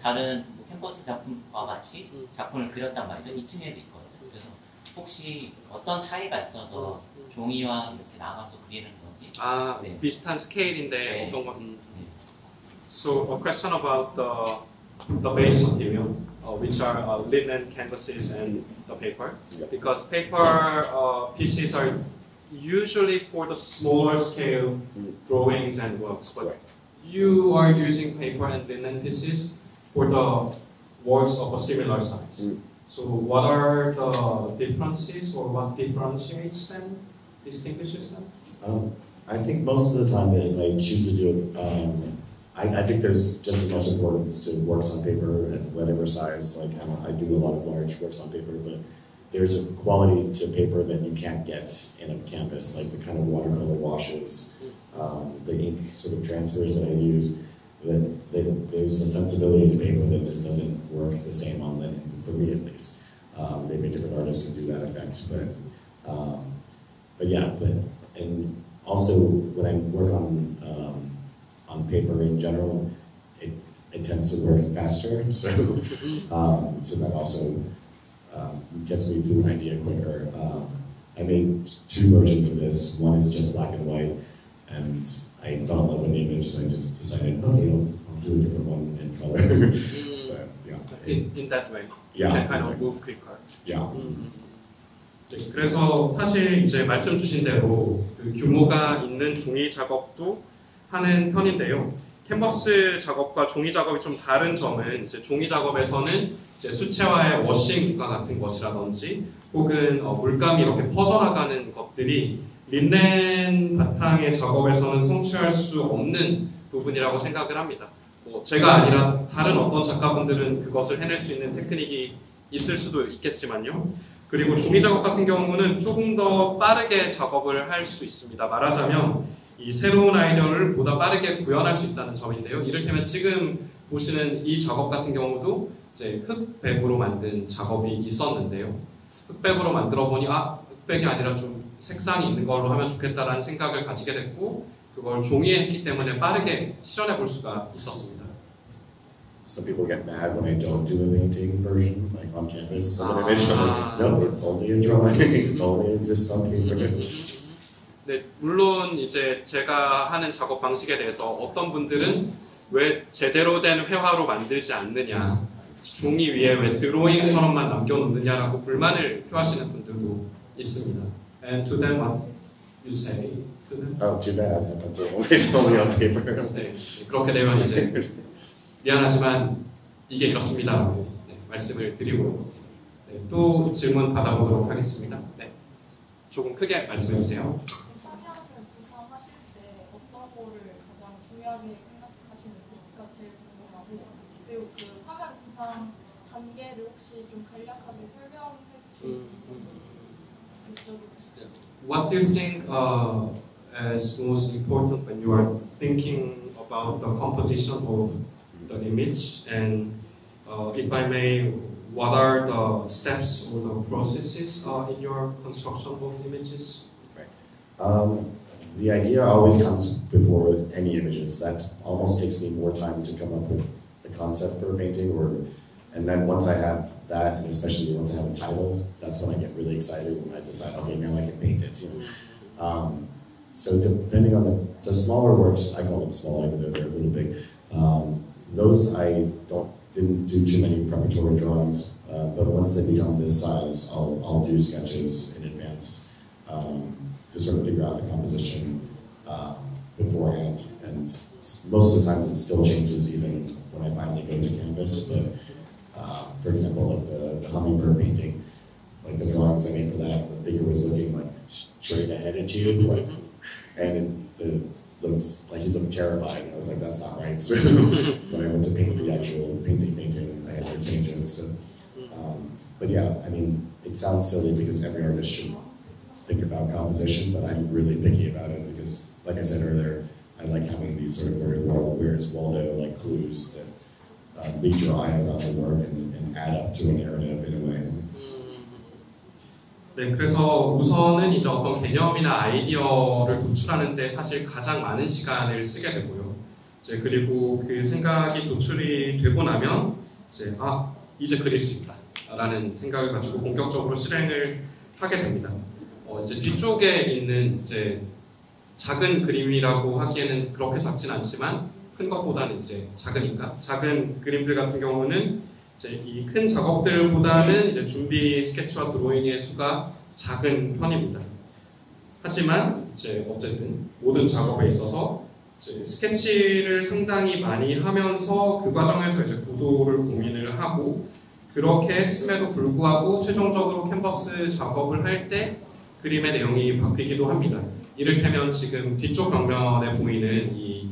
다른 뭐 캔버스 작품과 같이 작품을 그렸단 말이죠. 2층에도 있거든요. 그래서 혹시 어떤 차이가 있어서 종이와 이렇게 나눠서 그리는 건지 네. 비슷한 스케일인데 네. 어떤 건 So a question about the the base material, which are linen canvases and the paper, Yeah. because paper pieces are usually for the smaller scale drawings and works, but Right. you are using paper and linen pieces for the works of a similar size. So what are the differences, or what differentiates them, distinguishes them? I think most of the time if I choose to do it, I think there's just as much importance to works on paper at whatever size. Like I do a lot of large works on paper, but there's a quality to paper that you can't get in a canvas, like the kind of watercolor washes, the ink sort of transfers that I use. There's a sensibility to paper that just doesn't work the same on linen, for me at least. Maybe a different artist can do that effect, but yeah. And also when I work on paper in general, it tends to work faster. So that also gets me through an idea quicker. I made 2 versions of this. One is just black and white, and I fell in love with the image, so I just decided, okay, I'll do a different one in color. But, yeah. In that way, Yeah, you can kind of exactly. move quicker. Yeah. 네, 그래서 사실 이제 말씀 주신 대로 그 규모가 있는 종이 작업도 하는 편인데요. 캔버스 작업과 종이 작업이 좀 다른 점은 이제 종이 작업에서는 이제 수채화의 워싱과 같은 것이라든지 혹은 물감이 이렇게 퍼져나가는 것들이 린넨 바탕의 작업에서는 성취할 수 없는 부분이라고 생각을 합니다. 뭐 제가 아니라 다른 어떤 작가분들은 그것을 해낼 수 있는 테크닉이 있을 수도 있겠지만요. 그리고 종이 작업 같은 경우는 조금 더 빠르게 작업을 할 수 있습니다. 말하자면 이 새로운 아이디어를 보다 빠르게 구현할 수 있다는 점인데요. 이를테면 지금 보시는 이 작업 같은 경우도 이제 흑백으로 만든 작업이 있었는데요. 흑백으로 만들어 보니 흑백이 아니라 좀 색상이 있는 걸로 하면 좋겠다라는 생각을 가지게 됐고 그걸 종이에 했기 때문에 빠르게 실현해 볼 수가 있었습니다. Some people get mad when I don't do a painting version, like on canvas. No, it's only a drawing. It only exists on paper. 네, 물론 이제 제가 하는 작업 방식에 대해서 어떤 분들은 왜 제대로 된 회화로 만들지 않느냐, 종이 위에 왜 드로잉처럼만 남겨놓느냐라고 불만을 표하시는 분들도 있습니다. And to them, what you say to them? Oh, too bad. It's only on paper. 네, 그렇게 되면 이제 미안하지만 이게 이렇습니다라고 말씀을 드리고요. 네, 또 질문 받아보도록 하겠습니다. 네, 조금 크게 말씀해 주세요. 화면을 구상하실 때 어떤 거를 가장 중요하게 생각하시는지가 제일 궁금하고, 그리고 그 화면 구상 단계를 혹시 좀 간략하게 설명해 주실 수 있는지 여쭤보고 싶습니다. What do you think as most important when you are thinking about the composition of the image? And if I may, what are the steps or the processes in your construction of images? The idea always comes before any images. That almost takes me more time to come up with the concept for a painting, and then once I have that, and especially once I have a title, that's when I get really excited when I decide, okay, now I can paint it. You know? So depending on the smaller works, I call them small, even though they're a little big. Those I didn't do too many preparatory drawings, but once they become this size, I'll do sketches in advance to sort of figure out the composition beforehand. And most of the times it still changes even when I finally go to canvas. But for example, like the hummingbird painting, like the drawings I made for that, the figure was looking like straight ahead at you, like, and it looked like he looked terrified. And I was like, that's not right. So when I went to paint the actual painting, I had to change it. So, but yeah, I mean, it sounds silly because every artist should think about composition, but I'm really picky about it because, like I said earlier, I like having these sort of very Where's Waldo like clues that lead your eye around the work and add up to a narrative in a way. 네, 그래서 우선은 이제 어떤 개념이나 아이디어를 도출하는데 사실 가장 많은 시간을 쓰게 되고요. 이제 그리고 그 생각이 도출이 되고 나면 이제 그릴 수 있다라는 생각을 가지고 본격적으로 실행을 하게 됩니다. 이제 뒤쪽에 있는 이제 작은 그림이라고 하기에는 그렇게 작진 않지만 큰 것보다는 이제 작으니까 작은 그림들 같은 경우는 이제 이 큰 작업들보다는 이제 준비 스케치와 드로잉의 수가 작은 편입니다. 하지만 이제 어쨌든 모든 작업에 있어서 이제 스케치를 상당히 많이 하면서 그 과정에서 이제 구도를 고민을 하고 그렇게 했음에도 불구하고 최종적으로 캔버스 작업을 할 때 그림의 내용이 바뀌기도 합니다. 이를테면 지금 뒤쪽 벽면에 보이는 이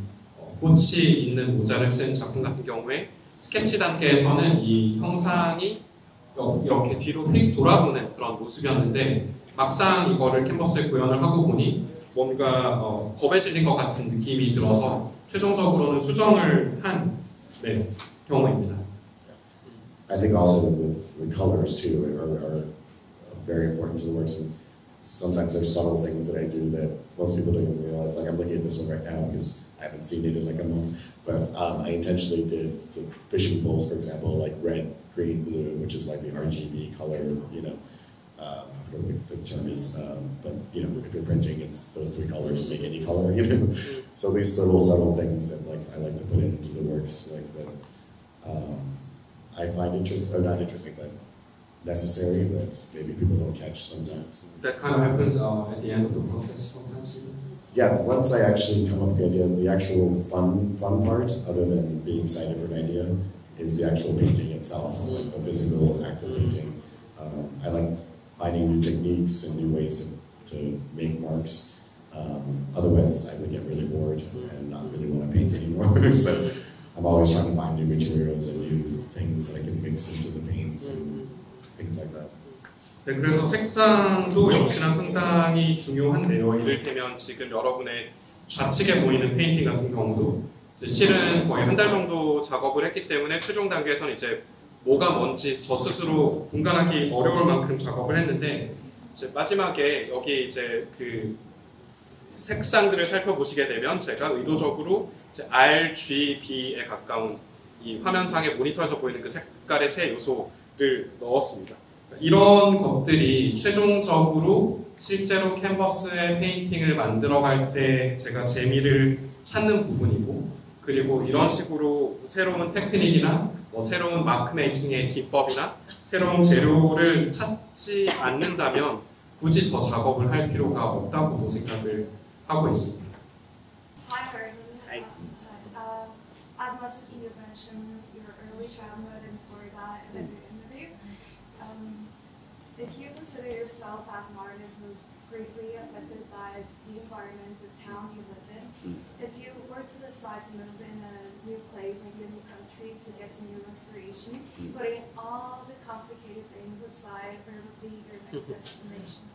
꽃이 있는 모자를 쓴 작품 같은 경우에 스케치 단계에서는 이 형상이 이렇게 뒤로 휙 돌아보는 그런 모습이었는데 막상 이거를 캔버스에 구현을 하고 보니 뭔가 겁에 질린 것 같은 느낌이 들어서 최종적으로는 수정을 한 경우입니다. I think also with colors too are very important to the works. And sometimes there's subtle things that I do that most people don't even realize. Like I'm looking at this one right now because I haven't seen it in like a month. But I intentionally did the fishing poles, for example, like red, green, blue, which is like the RGB color. You know, I forget what the term is, but you know, if you're printing, it's those three colors make any color. You know, so these little subtle things that like I like to put into the works, like that. I find interesting, or not interesting, but necessary that maybe people don't catch sometimes. That kind of happens at the end of the process sometimes. Yeah, once I actually come up with the idea, the actual fun part, other than being excited for an idea, is the actual painting itself, like the physical act of painting. I like finding new techniques and new ways to make marks. Otherwise, I would get really bored and not really want to paint anymore. So I'm always trying to find new materials and new things that I can mix into the paints and things like that. 네, 그래서 색상도 역시나 상당히 중요한데요. 이를테면 지금 여러분의 좌측에 보이는 페인팅 같은 경우도 이제 실은 거의 한 달 정도 작업을 했기 때문에 최종 단계에서는 이제 뭐가 뭔지 저 스스로 분간하기 어려울 만큼 작업을 했는데 이제 마지막에 여기 이제 그 색상들을 살펴보시게 되면 제가 의도적으로 이제 RGB에 가까운 이 화면상의 모니터에서 보이는 그 색깔의 세 요소를 넣었습니다. 이런 것들이 최종적으로 실제로 캔버스에 페인팅을 만들어갈 때 제가 재미를 찾는 부분이고 그리고 이런 식으로 새로운 테크닉이나 새로운 마크 메이킹의 기법이나 새로운 재료를 찾지 않는다면 굳이 더 작업을 할 필요가 없다고도 생각을 하고 있습니다. Hi, Gordon. As much as you mentioned your early childhood in Florida in the interview, if you consider yourself as an artist who's greatly affected by the environment, the town you live in, if you were to decide to move in a new place, maybe a new country, to get some new inspiration, putting all the complicated things aside, where would be your next destination?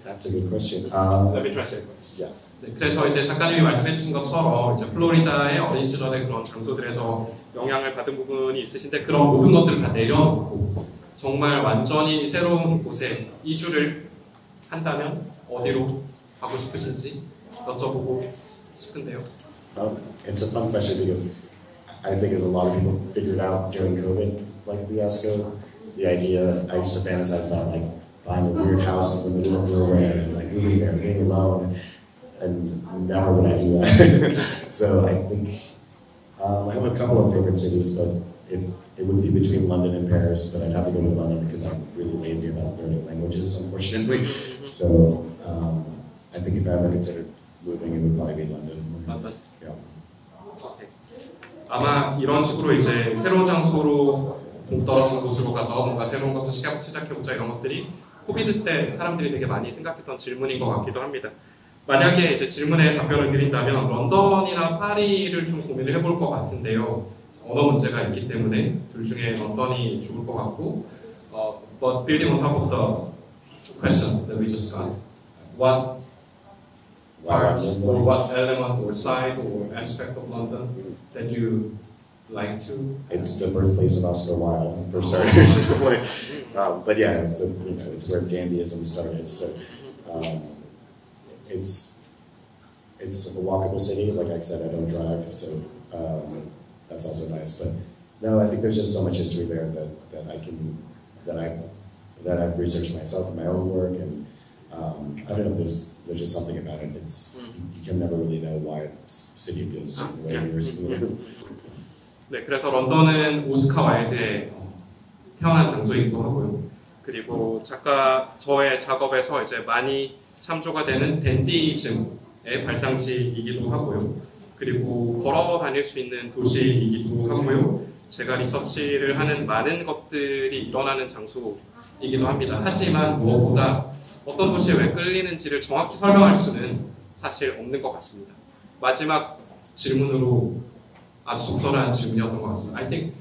That's a good question. Let me translate this. Yes. 네, 그래서 이제 작가님이 말씀해주신 것처럼 이제 플로리다의 어린 시절의 그런 장소들에서 영향을 받은 부분이 있으신데 그런 모든 것들을 다 내려놓고 정말 완전히 새로운 곳에 이주를 한다면 어디로 가고 싶으신지 여쭤보고 싶은데요. It's a fun question because I think as a lot of people figured out during COVID, like fiasco, the idea I used to fantasize about like buying a weird house in the middle of nowhere and like moving there, being alone, and never would I do that. So I think I have a couple of favorite cities, but it would be between London and Paris, but I'd have to go to London because I'm really lazy about learning languages, unfortunately. So I think if I ever considered moving, it would probably be London. London. Yeah. Okay. 아마 이런 식으로 이제 새로운 장소로 동떨어진 곳으로 가서 뭔가 새로운 것을 시작해보자 이런 것들이 코비드 때 사람들이 되게 많이 생각했던 질문인 것 같기도 합니다. 만약에 이제 질문에 답변을 드린다면 런던이나 파리를 좀 고민을 해볼 것 같은데요. 언어 문제가 있기 때문에 둘 중에 런던이 좋을 것 같고 but building on top of the question that we just got, what parts or what element or side or aspect of London that you like to? It's the birthplace of Oscar Wilde, for starters. But yeah, it's where dandyism started. So it's a walkable city. Like I said, I don't drive, so that's also nice. But no, I think there's just so much history there that I've researched myself in my own work, and I don't know. There's just something about it. You can never really know why the city feels the way you're. 네, 그래서 런던은 오스카 와일드의 태어난 장소이기도 하고요. 그리고 저의 작업에서 이제 많이 참조가 되는 댄디즘의 발상지이기도 하고요. 그리고 걸어 다닐 수 있는 도시이기도 하고요. 제가 리서치를 하는 많은 것들이 일어나는 장소이기도 합니다. 하지만 무엇보다 어떤 도시에 왜 끌리는지를 정확히 설명할 수는 사실 없는 것 같습니다. 마지막 질문으로 아주 적절한 질문이었던 것 같습니다. I think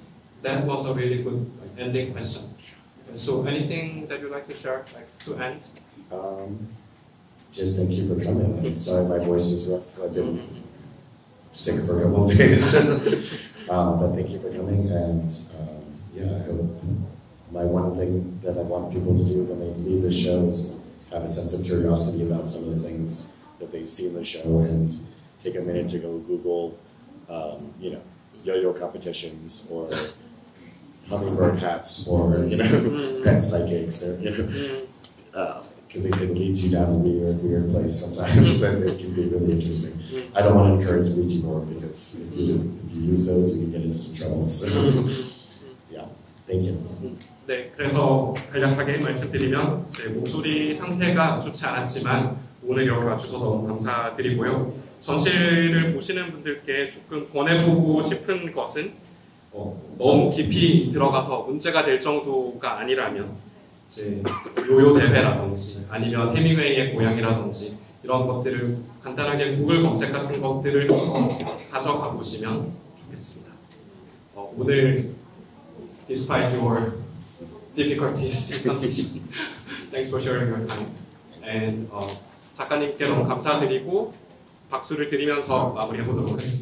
that was a really good ending question. So anything that you'd like to share, like to end? Just thank you for coming. I'm sorry my voice is rough. I've been sick for a couple of days. But thank you for coming, and yeah, I hope my one thing that I want people to do when they leave the show is have a sense of curiosity about some of the things that they see in the show, and take a minute to go Google, yo-yo competitions, or hummingbird hats, or pet psychics, or because it leads you down a weird place sometimes, but it can be really interesting. I don't want to encourage Ouija board because if you use those, you can get into some trouble. So, yeah, thank you. 네, 그래서 간략하게 말씀드리면 제 목소리 상태가 좋지 않았지만 오늘 여기 와주셔서 너무 감사드리고요. 전시를 보시는 분들께 조금 권해보고 싶은 것은 너무 깊이 들어가서 문제가 될 정도가 아니라면 이제 요요 대회라든지 아니면 해밍웨이의 고향이라든지 이런 것들을 간단하게 구글 검색 같은 것들을 가져가 보시면 좋겠습니다. 오늘 despite your difficulties in condition, thanks for sharing your time. And 작가님께 너무 감사드리고 박수를 드리면서 마무리해보도록 하겠습니다.